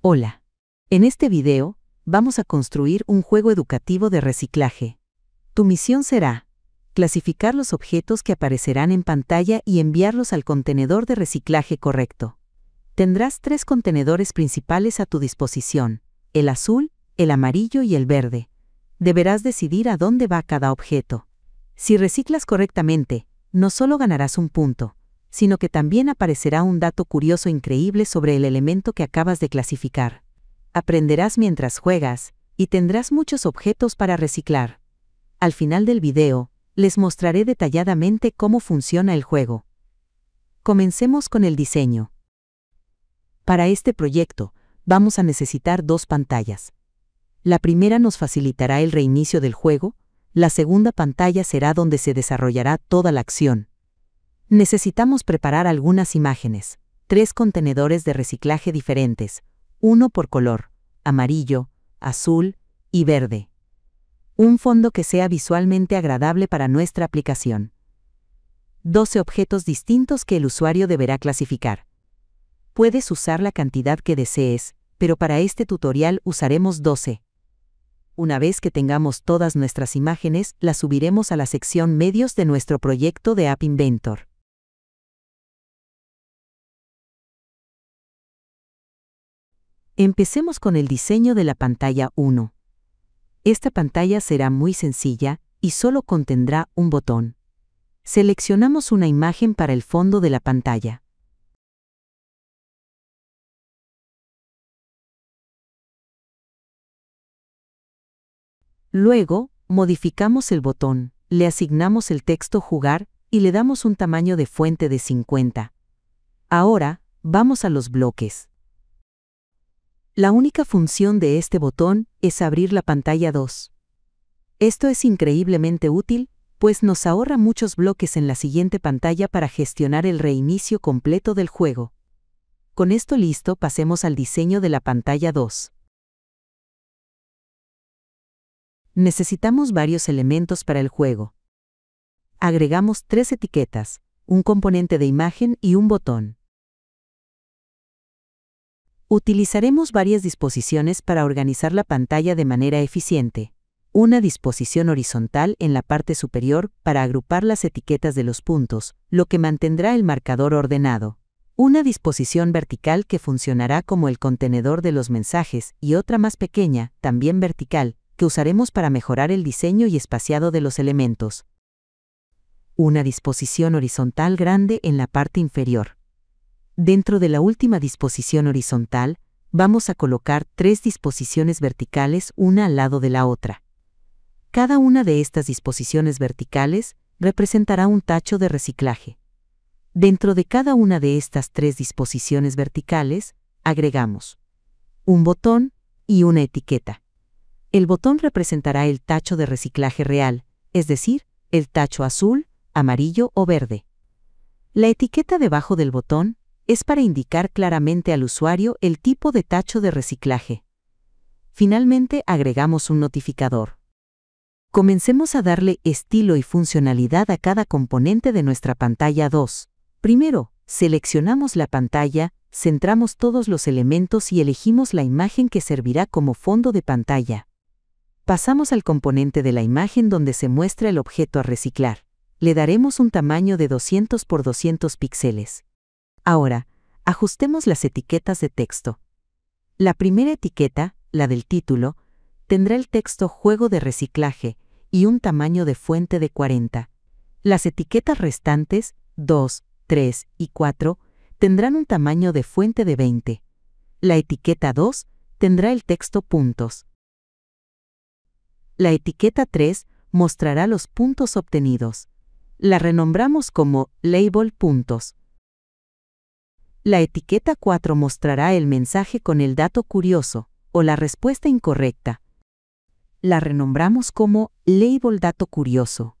Hola. En este video, vamos a construir un juego educativo de reciclaje. Tu misión será clasificar los objetos que aparecerán en pantalla y enviarlos al contenedor de reciclaje correcto. Tendrás 3 contenedores principales a tu disposición: el azul, el amarillo y el verde. Deberás decidir a dónde va cada objeto. Si reciclas correctamente, no solo ganarás un punto, sino que también aparecerá un dato curioso increíble sobre el elemento que acabas de clasificar. Aprenderás mientras juegas, y tendrás muchos objetos para reciclar. Al final del video, les mostraré detalladamente cómo funciona el juego. Comencemos con el diseño. Para este proyecto, vamos a necesitar 2 pantallas. La primera nos facilitará el reinicio del juego, la segunda pantalla será donde se desarrollará toda la acción. Necesitamos preparar algunas imágenes, 3 contenedores de reciclaje diferentes, uno por color: amarillo, azul y verde. Un fondo que sea visualmente agradable para nuestra aplicación. 12 objetos distintos que el usuario deberá clasificar. Puedes usar la cantidad que desees, pero para este tutorial usaremos 12. Una vez que tengamos todas nuestras imágenes, las subiremos a la sección Medios de nuestro proyecto de App Inventor. Empecemos con el diseño de la pantalla 1. Esta pantalla será muy sencilla y solo contendrá un botón. Seleccionamos una imagen para el fondo de la pantalla. Luego, modificamos el botón, le asignamos el texto Jugar y le damos un tamaño de fuente de 50. Ahora, vamos a los bloques. La única función de este botón es abrir la pantalla 2. Esto es increíblemente útil, pues nos ahorra muchos bloques en la siguiente pantalla para gestionar el reinicio completo del juego. Con esto listo, pasemos al diseño de la pantalla 2. Necesitamos varios elementos para el juego. Agregamos 3 etiquetas, un componente de imagen y un botón. Utilizaremos varias disposiciones para organizar la pantalla de manera eficiente. Una disposición horizontal en la parte superior para agrupar las etiquetas de los puntos, lo que mantendrá el marcador ordenado. Una disposición vertical que funcionará como el contenedor de los mensajes y otra más pequeña, también vertical, que usaremos para mejorar el diseño y espaciado de los elementos. Una disposición horizontal grande en la parte inferior. Dentro de la última disposición horizontal, vamos a colocar 3 disposiciones verticales una al lado de la otra. Cada una de estas disposiciones verticales representará un tacho de reciclaje. Dentro de cada una de estas 3 disposiciones verticales, agregamos un botón y una etiqueta. El botón representará el tacho de reciclaje real, es decir, el tacho azul, amarillo o verde. La etiqueta debajo del botón es para indicar claramente al usuario el tipo de tacho de reciclaje. Finalmente, agregamos un notificador. Comencemos a darle estilo y funcionalidad a cada componente de nuestra pantalla 2. Primero, seleccionamos la pantalla, centramos todos los elementos y elegimos la imagen que servirá como fondo de pantalla. Pasamos al componente de la imagen donde se muestra el objeto a reciclar. Le daremos un tamaño de 200 por 200 píxeles. Ahora, ajustemos las etiquetas de texto. La primera etiqueta, la del título, tendrá el texto Juego de reciclaje y un tamaño de fuente de 40. Las etiquetas restantes, 2, 3 y 4, tendrán un tamaño de fuente de 20. La etiqueta 2 tendrá el texto Puntos. La etiqueta 3 mostrará los puntos obtenidos. La renombramos como Label Puntos. La etiqueta 4 mostrará el mensaje con el dato curioso, o la respuesta incorrecta. La renombramos como Label Dato Curioso.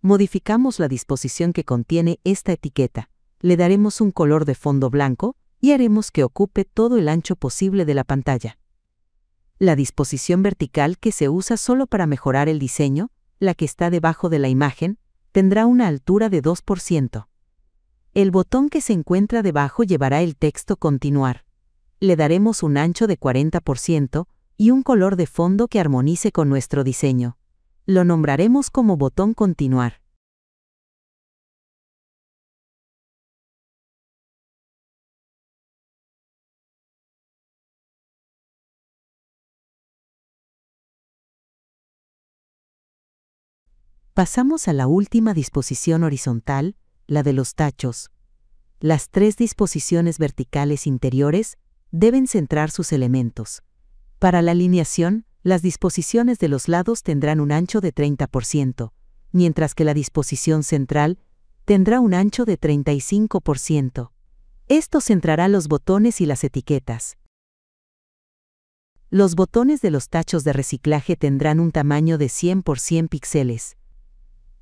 Modificamos la disposición que contiene esta etiqueta. Le daremos un color de fondo blanco y haremos que ocupe todo el ancho posible de la pantalla. La disposición vertical que se usa solo para mejorar el diseño, la que está debajo de la imagen, tendrá una altura de 2%. El botón que se encuentra debajo llevará el texto Continuar. le daremos un ancho de 40% y un color de fondo que armonice con nuestro diseño. Lo nombraremos como botón Continuar. Pasamos a la última disposición horizontal, la de los tachos. Las 3 disposiciones verticales interiores deben centrar sus elementos. Para la alineación, las disposiciones de los lados tendrán un ancho de 30%, mientras que la disposición central tendrá un ancho de 35%. Esto centrará los botones y las etiquetas. Los botones de los tachos de reciclaje tendrán un tamaño de 100 por 100 píxeles.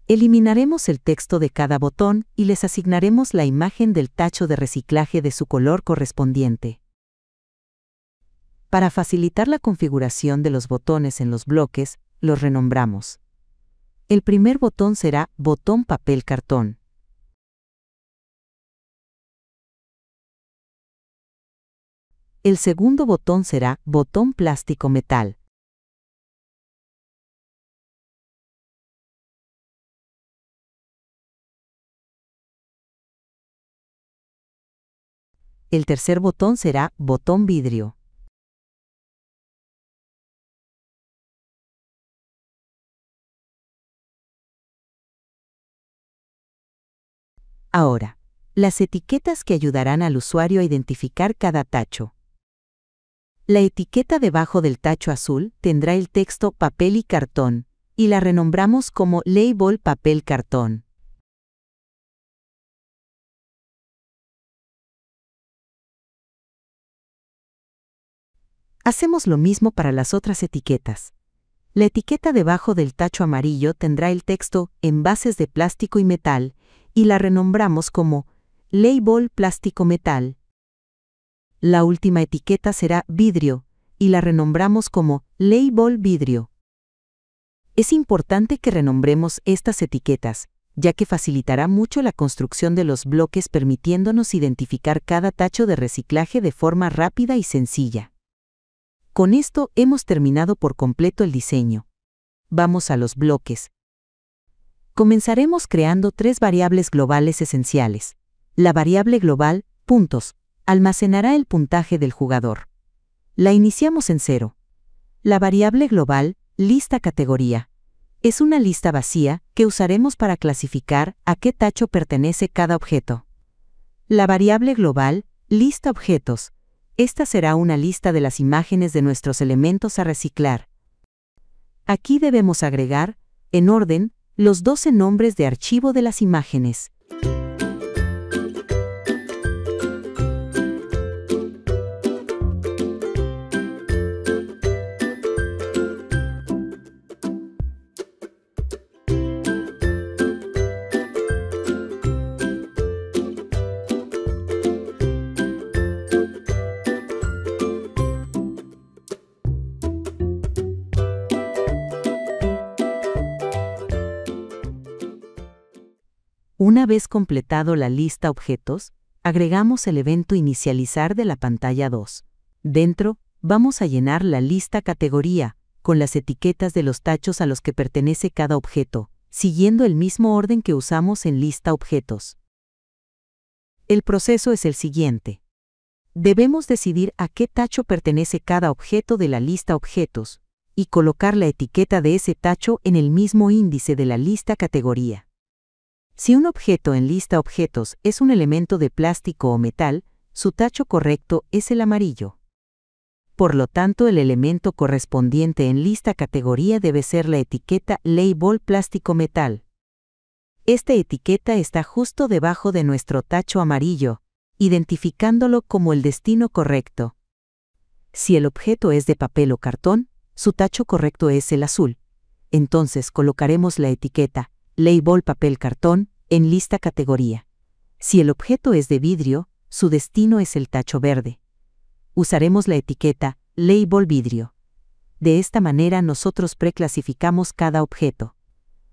Eliminaremos el texto de cada botón y les asignaremos la imagen del tacho de reciclaje de su color correspondiente. Para facilitar la configuración de los botones en los bloques, los renombramos. El primer botón será botón papel cartón. El segundo botón será botón plástico metal. El tercer botón será botón vidrio. Ahora, las etiquetas que ayudarán al usuario a identificar cada tacho. La etiqueta debajo del tacho azul tendrá el texto papel y cartón, y la renombramos como label papel cartón. Hacemos lo mismo para las otras etiquetas. La etiqueta debajo del tacho amarillo tendrá el texto envases de plástico y metal, y la renombramos como label plástico metal. La última etiqueta será vidrio, y la renombramos como label vidrio. Es importante que renombremos estas etiquetas, ya que facilitará mucho la construcción de los bloques permitiéndonos identificar cada tacho de reciclaje de forma rápida y sencilla. Con esto hemos terminado por completo el diseño. Vamos a los bloques. Comenzaremos creando 3 variables globales esenciales. La variable global, puntos, almacenará el puntaje del jugador. La iniciamos en 0. La variable global, lista categoría, es una lista vacía que usaremos para clasificar a qué tacho pertenece cada objeto. La variable global, lista objetos, esta será una lista de las imágenes de nuestros elementos a reciclar. Aquí debemos agregar, en orden, los 12 nombres de archivo de las imágenes. Una vez completado la lista objetos, agregamos el evento inicializar de la pantalla 2. Dentro, vamos a llenar la lista categoría, con las etiquetas de los tachos a los que pertenece cada objeto, siguiendo el mismo orden que usamos en lista objetos. El proceso es el siguiente. Debemos decidir a qué tacho pertenece cada objeto de la lista objetos, y colocar la etiqueta de ese tacho en el mismo índice de la lista categoría. Si un objeto en lista objetos es un elemento de plástico o metal, su tacho correcto es el amarillo. Por lo tanto, el elemento correspondiente en lista categoría debe ser la etiqueta label plástico metal. Esta etiqueta está justo debajo de nuestro tacho amarillo, identificándolo como el destino correcto. Si el objeto es de papel o cartón, su tacho correcto es el azul. Entonces colocaremos la etiqueta label papel cartón en lista categoría. Si el objeto es de vidrio, su destino es el tacho verde. Usaremos la etiqueta label vidrio. De esta manera nosotros preclasificamos cada objeto.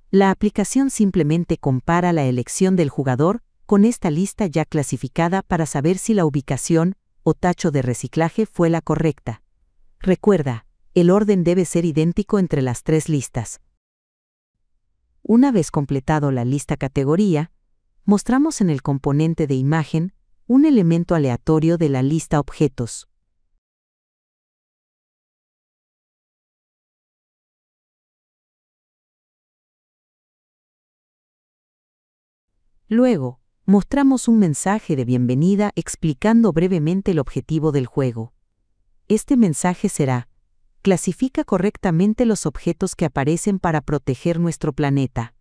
La aplicación simplemente compara la elección del jugador con esta lista ya clasificada para saber si la ubicación o tacho de reciclaje fue la correcta. Recuerda, el orden debe ser idéntico entre las tres listas. Una vez completado la lista categoría, mostramos en el componente de imagen un elemento aleatorio de la lista objetos. Luego, mostramos un mensaje de bienvenida explicando brevemente el objetivo del juego. Este mensaje será: clasifica correctamente los objetos que aparecen para proteger nuestro planeta.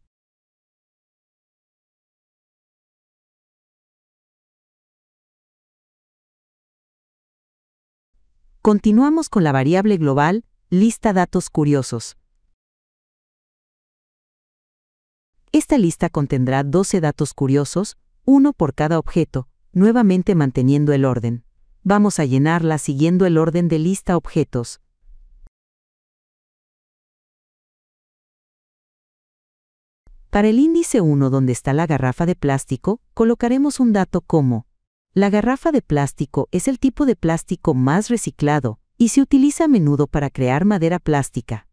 Continuamos con la variable global, lista datos curiosos. Esta lista contendrá 12 datos curiosos, uno por cada objeto, nuevamente manteniendo el orden. Vamos a llenarla siguiendo el orden de lista objetos. Para el índice 1, donde está la garrafa de plástico, colocaremos un dato como: la garrafa de plástico es el tipo de plástico más reciclado y se utiliza a menudo para crear madera plástica.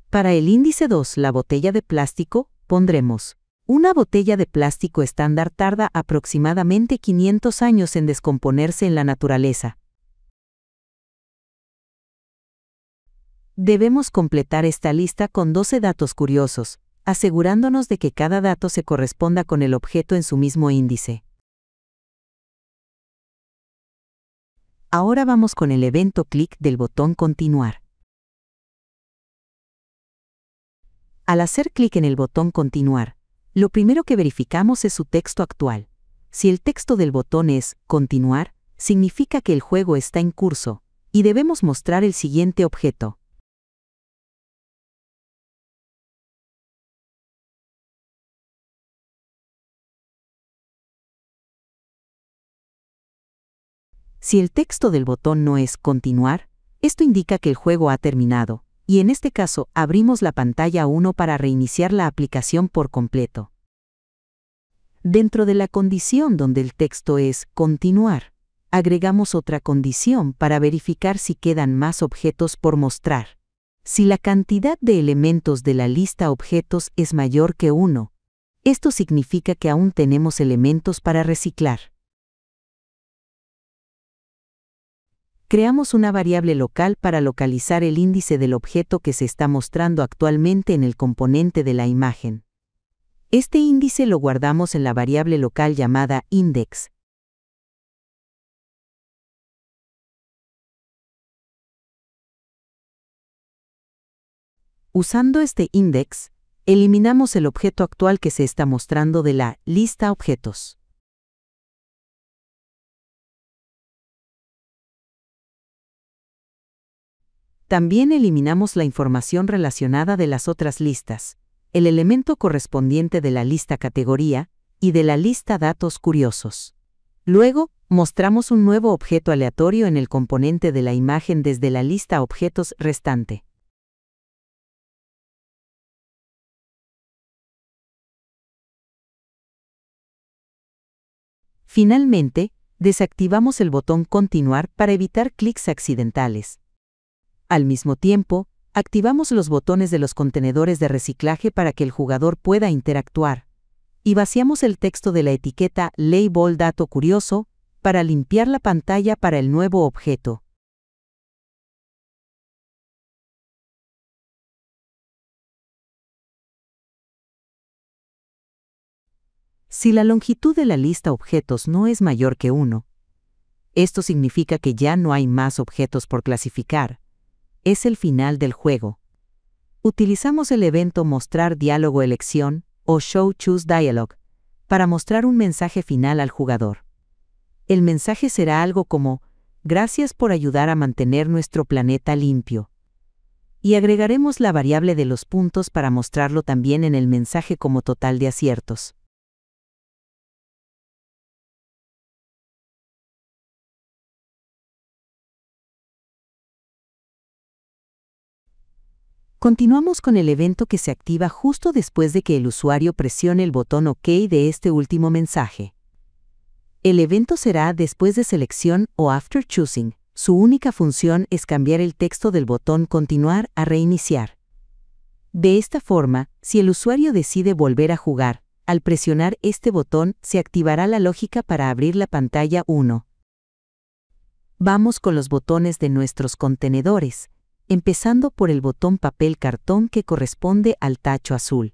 Para el índice 2, la botella de plástico, pondremos: una botella de plástico estándar tarda aproximadamente 500 años en descomponerse en la naturaleza. Debemos completar esta lista con 12 datos curiosos, asegurándonos de que cada dato se corresponda con el objeto en su mismo índice. Ahora vamos con el evento clic del botón Continuar. Al hacer clic en el botón Continuar, lo primero que verificamos es su texto actual. Si el texto del botón es Continuar, significa que el juego está en curso, y debemos mostrar el siguiente objeto. Si el texto del botón no es Continuar, esto indica que el juego ha terminado, y en este caso abrimos la pantalla 1 para reiniciar la aplicación por completo. Dentro de la condición donde el texto es Continuar, agregamos otra condición para verificar si quedan más objetos por mostrar. Si la cantidad de elementos de la lista objetos es mayor que 1, esto significa que aún tenemos elementos para reciclar. Creamos una variable local para localizar el índice del objeto que se está mostrando actualmente en el componente de la imagen. Este índice lo guardamos en la variable local llamada index. Usando este index, eliminamos el objeto actual que se está mostrando de la lista objetos. También eliminamos la información relacionada de las otras listas, el elemento correspondiente de la lista categoría y de la lista datos curiosos. Luego, mostramos un nuevo objeto aleatorio en el componente de la imagen desde la lista objetos restante. Finalmente, desactivamos el botón Continuar para evitar clics accidentales. Al mismo tiempo, activamos los botones de los contenedores de reciclaje para que el jugador pueda interactuar. Y vaciamos el texto de la etiqueta Label Dato Curioso para limpiar la pantalla para el nuevo objeto. Si la longitud de la lista objetos no es mayor que 1, esto significa que ya no hay más objetos por clasificar. Es el final del juego. Utilizamos el evento Mostrar Diálogo Elección o Show Choose Dialogue para mostrar un mensaje final al jugador. El mensaje será algo como: gracias por ayudar a mantener nuestro planeta limpio. Y agregaremos la variable de los puntos para mostrarlo también en el mensaje como total de aciertos. Continuamos con el evento que se activa justo después de que el usuario presione el botón OK de este último mensaje. El evento será después de selección o after choosing. Su única función es cambiar el texto del botón Continuar a Reiniciar. De esta forma, si el usuario decide volver a jugar, al presionar este botón se activará la lógica para abrir la pantalla 1. Vamos con los botones de nuestros contenedores, empezando por el botón papel cartón que corresponde al tacho azul.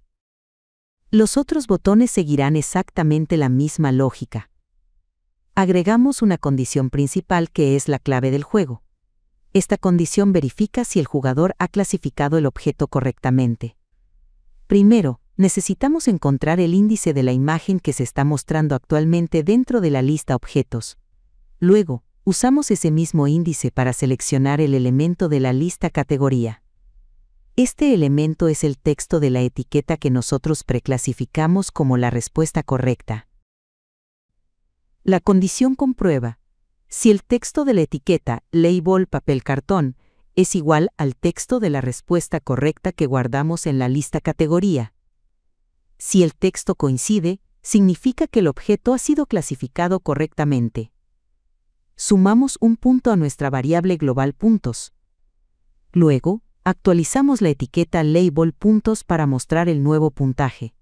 Los otros botones seguirán exactamente la misma lógica. Agregamos una condición principal que es la clave del juego. Esta condición verifica si el jugador ha clasificado el objeto correctamente. Primero, necesitamos encontrar el índice de la imagen que se está mostrando actualmente dentro de la lista objetos. Luego, usamos ese mismo índice para seleccionar el elemento de la lista categoría. Este elemento es el texto de la etiqueta que nosotros preclasificamos como la respuesta correcta. La condición comprueba si el texto de la etiqueta label papel cartón es igual al texto de la respuesta correcta que guardamos en la lista categoría. Si el texto coincide, significa que el objeto ha sido clasificado correctamente. Sumamos un punto a nuestra variable global puntos. Luego, actualizamos la etiqueta label puntos para mostrar el nuevo puntaje.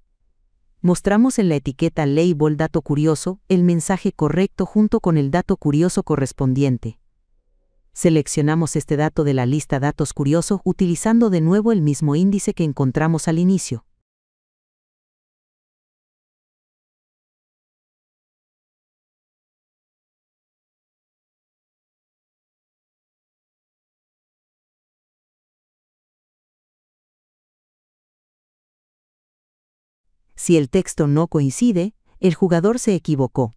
Mostramos en la etiqueta label dato curioso el mensaje correcto junto con el dato curioso correspondiente. Seleccionamos este dato de la lista datos curioso utilizando de nuevo el mismo índice que encontramos al inicio. Si el texto no coincide, el jugador se equivocó.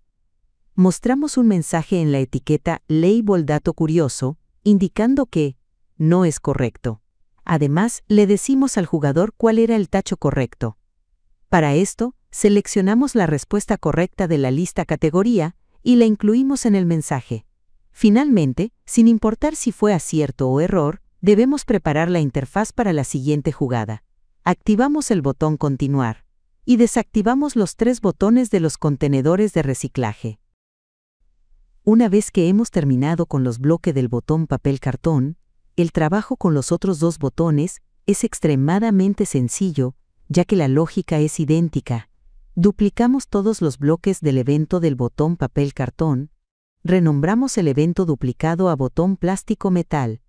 Mostramos un mensaje en la etiqueta label dato curioso, indicando que no es correcto. Además, le decimos al jugador cuál era el tacho correcto. Para esto, seleccionamos la respuesta correcta de la lista categoría y la incluimos en el mensaje. Finalmente, sin importar si fue acierto o error, debemos preparar la interfaz para la siguiente jugada. Activamos el botón Continuar y desactivamos los 3 botones de los contenedores de reciclaje. Una vez que hemos terminado con los bloques del botón papel cartón, el trabajo con los otros 2 botones es extremadamente sencillo, ya que la lógica es idéntica. Duplicamos todos los bloques del evento del botón papel cartón, renombramos el evento duplicado a botón plástico metal.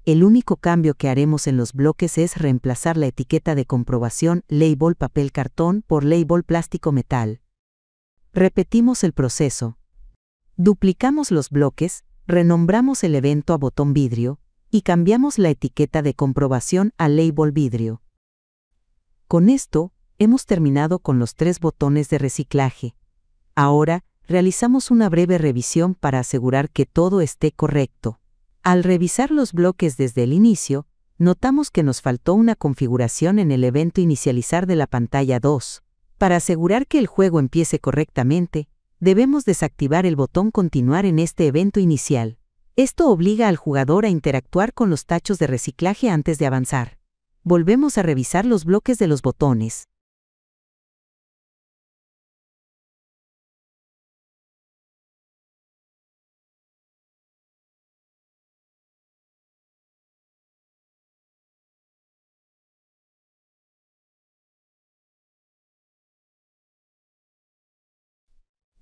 El único cambio que haremos en los bloques es reemplazar la etiqueta de comprobación label papel cartón por label plástico metal. Repetimos el proceso. Duplicamos los bloques, renombramos el evento a botón vidrio y cambiamos la etiqueta de comprobación a label vidrio. Con esto, hemos terminado con los 3 botones de reciclaje. Ahora, realizamos una breve revisión para asegurar que todo esté correcto. Al revisar los bloques desde el inicio, notamos que nos faltó una configuración en el evento inicializar de la pantalla 2. Para asegurar que el juego empiece correctamente, debemos desactivar el botón Continuar en este evento inicial. Esto obliga al jugador a interactuar con los tachos de reciclaje antes de avanzar. Volvemos a revisar los bloques de los botones.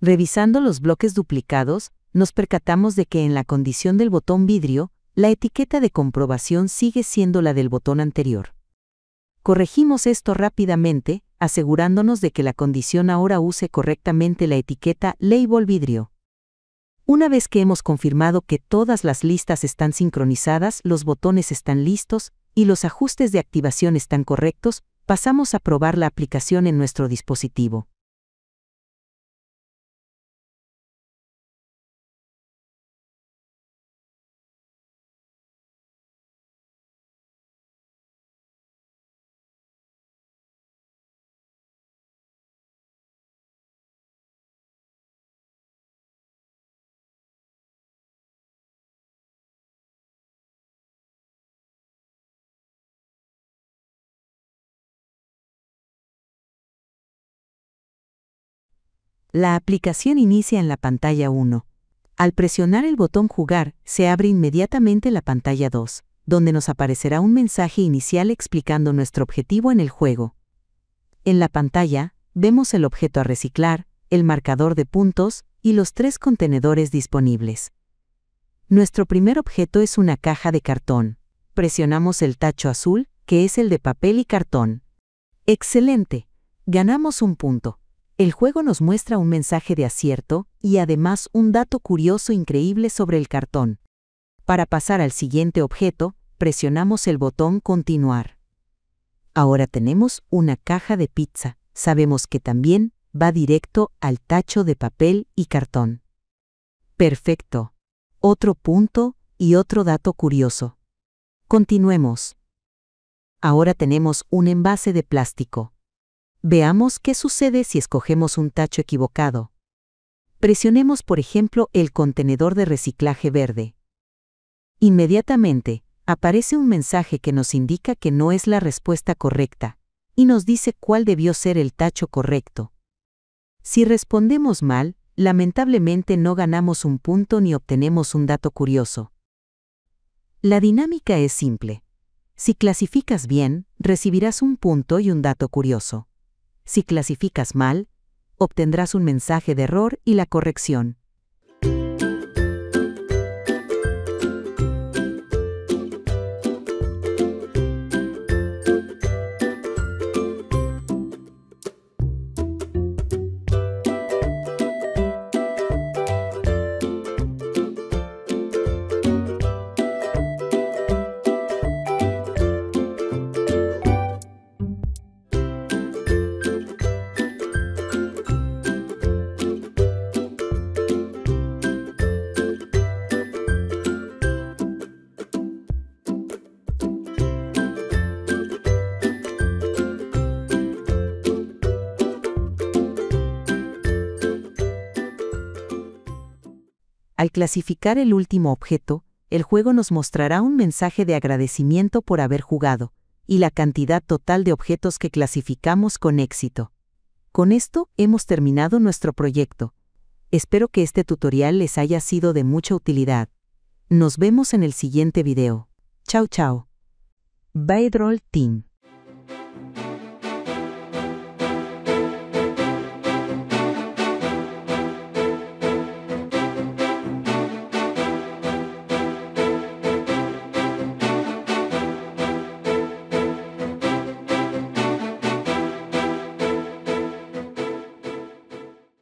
Revisando los bloques duplicados, nos percatamos de que en la condición del botón vidrio, la etiqueta de comprobación sigue siendo la del botón anterior. Corregimos esto rápidamente, asegurándonos de que la condición ahora use correctamente la etiqueta label vidrio. Una vez que hemos confirmado que todas las listas están sincronizadas, los botones están listos y los ajustes de activación están correctos, pasamos a probar la aplicación en nuestro dispositivo. La aplicación inicia en la pantalla 1. Al presionar el botón Jugar, se abre inmediatamente la pantalla 2, donde nos aparecerá un mensaje inicial explicando nuestro objetivo en el juego. En la pantalla, vemos el objeto a reciclar, el marcador de puntos y los 3 contenedores disponibles. Nuestro primer objeto es una caja de cartón. Presionamos el tacho azul, que es el de papel y cartón. ¡Excelente! Ganamos un punto. El juego nos muestra un mensaje de acierto y además un dato curioso increíble sobre el cartón. Para pasar al siguiente objeto, presionamos el botón Continuar. Ahora tenemos una caja de pizza. Sabemos que también va directo al tacho de papel y cartón. Perfecto. Otro punto y otro dato curioso. Continuemos. Ahora tenemos un envase de plástico. Veamos qué sucede si escogemos un tacho equivocado. Presionemos, por ejemplo, el contenedor de reciclaje verde. Inmediatamente, aparece un mensaje que nos indica que no es la respuesta correcta, y nos dice cuál debió ser el tacho correcto. Si respondemos mal, lamentablemente no ganamos un punto ni obtenemos un dato curioso. La dinámica es simple. Si clasificas bien, recibirás un punto y un dato curioso. Si clasificas mal, obtendrás un mensaje de error y la corrección. Al clasificar el último objeto, el juego nos mostrará un mensaje de agradecimiento por haber jugado, y la cantidad total de objetos que clasificamos con éxito. Con esto hemos terminado nuestro proyecto. Espero que este tutorial les haya sido de mucha utilidad. Nos vemos en el siguiente video. Chao chao. Bye Roll Team.